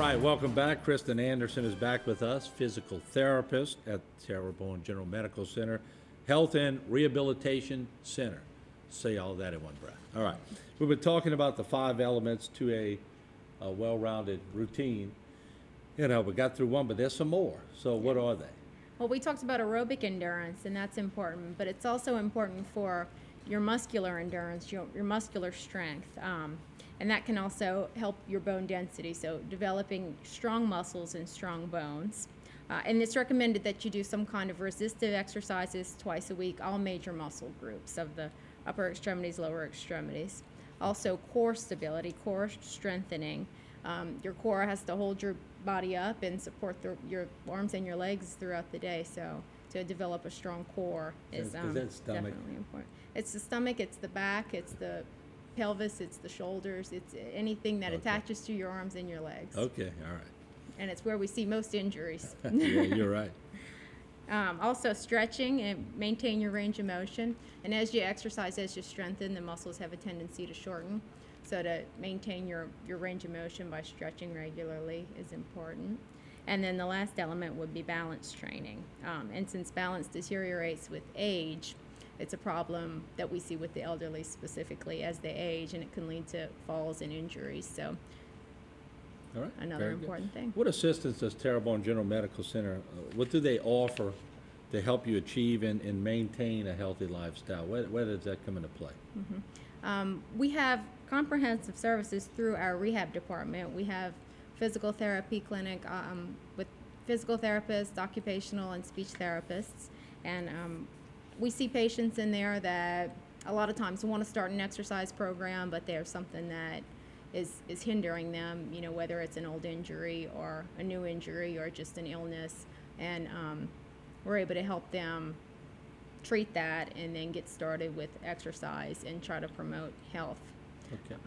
right, welcome back. Kristen Anderson is back with us, physical therapist at Terrebonne General Medical Center, Health and Rehabilitation Center. Say all that in one breath. All right, we've been talking about the 5 elements to a well-rounded routine. You know, we got through one, but there's some more. So what are they? Well, we talked about aerobic endurance, and that's important, but it's also important for your muscular endurance, your muscular strength. And that can also help your bone density, so developing strong muscles and strong bones. And it's recommended that you do some kind of resistive exercises twice a week, all major muscle groups of the upper extremities, lower extremities. Also core stability, core strengthening. Your core has to hold your body up and support your arms and your legs throughout the day, so to develop a strong core is definitely important. It's the stomach, it's the back, it's the pelvis, it's the shoulders, it's anything that attaches to your arms and your legs. Okay, all right. And it's where we see most injuries. Yeah, you're right. Also stretching and maintain your range of motion. And as you exercise, as you strengthen, the muscles have a tendency to shorten. So to maintain your range of motion by stretching regularly is important. And then the last element would be balance training. And since balance deteriorates with age, it's a problem that we see with the elderly specifically as they age, and it can lead to falls and injuries. So All right. another important thing. What assistance does Terrebonne General Medical Center, what do they offer to help you achieve and maintain a healthy lifestyle? Where does that come into play? We have comprehensive services through our rehab department. We have physical therapy clinic with physical therapists, occupational and speech therapists, and we see patients in there that a lot of times want to start an exercise program, but there's something that is hindering them, you know, whether it's an old injury or a new injury or just an illness, and we're able to help them treat that and then get started with exercise and try to promote health. Okay.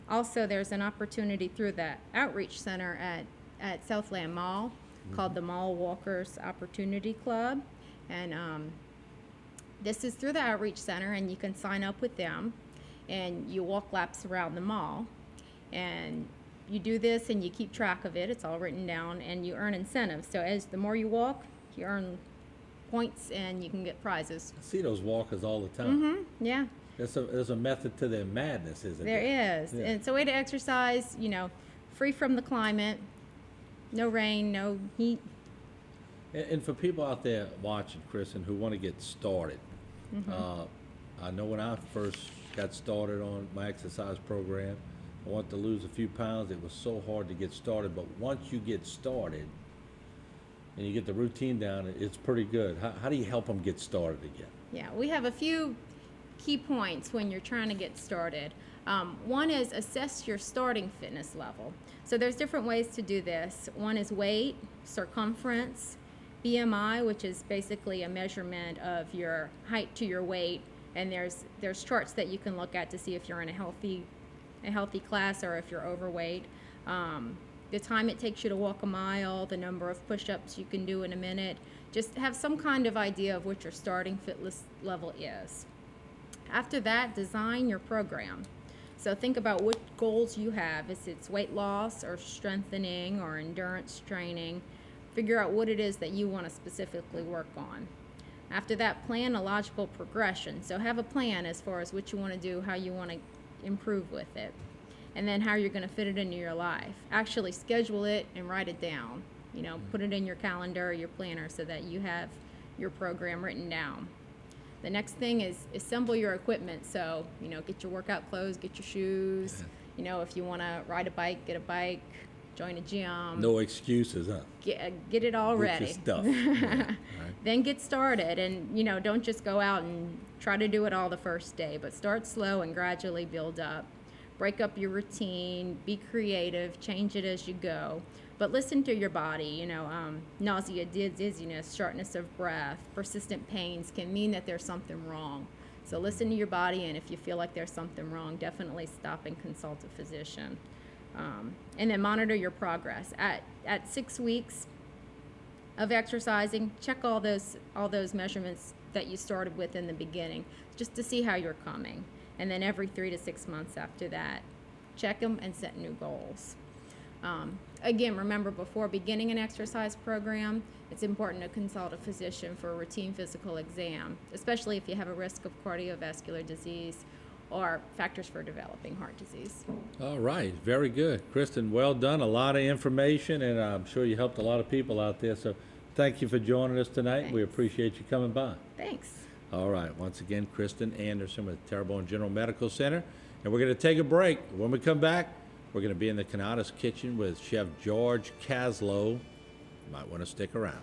Also, there's an opportunity through the Outreach Center at Southland Mall called the Mall Walkers Opportunity Club, and this is through the Outreach Center, and you can sign up with them, and you walk laps around the mall, and you do this and you keep track of it. It's all written down, and you earn incentives. So as the more you walk, you earn points and you can get prizes. I see those walkers all the time. Yeah. There's a method to their madness, isn't there? There is. Yeah. And it's a way to exercise, you know, free from the climate, no rain, no heat. And for people out there watching, Kristen, who want to get started, I know when I first got started on my exercise program, I wanted to lose a few pounds. It was so hard to get started, but once you get started and you get the routine down, it's pretty good. How do you help them get started again? Yeah, we have a few key points when you're trying to get started. One is assess your starting fitness level. So there's different ways to do this. One is weight, circumference, BMI, which is basically a measurement of your height to your weight, and there's charts that you can look at to see if you're in a healthy class or if you're overweight. The time it takes you to walk a mile, the number of push-ups you can do in a minute. Just have some kind of idea of what your starting fitness level is. After that, design your program. So think about what goals you have. If it's weight loss or strengthening or endurance training, figure out what it is that you want to specifically work on. After that, plan a logical progression. So have a plan as far as what you want to do, how you want to improve with it, and then how you're going to fit it into your life. Actually schedule it and write it down. You know, put it in your calendar or your planner so that you have your program written down. The next thing is assemble your equipment. So, you know, get your workout clothes, get your shoes. You know, if you want to ride a bike, get a bike, join a gym. No excuses, huh? Get it all ready. Get your stuff. Yeah. Right. Then get started, and, you know, don't just go out and try to do it all the first day, but start slow and gradually build up. Break up your routine, be creative, change it as you go. But listen to your body. You know, nausea, dizziness, shortness of breath, persistent pains can mean that there's something wrong. So listen to your body, and if you feel like there's something wrong, definitely stop and consult a physician. And then monitor your progress. At 6 weeks of exercising, check all those measurements that you started with in the beginning, just to see how you're coming. And then every 3 to 6 months after that, check them and set new goals. Again, remember, before beginning an exercise program, it's important to consult a physician for a routine physical exam, especially if you have a risk of cardiovascular disease or factors for developing heart disease. All right, very good. Kristen, well done. A lot of information, and I'm sure you helped a lot of people out there. So thank you for joining us tonight. Thanks. We appreciate you coming by. Thanks. All right, once again, Kristen Anderson with Terrebonne General Medical Center. And we're going to take a break. When we come back, we're going to be in the Canadas kitchen with Chef George Caslow. You might want to stick around.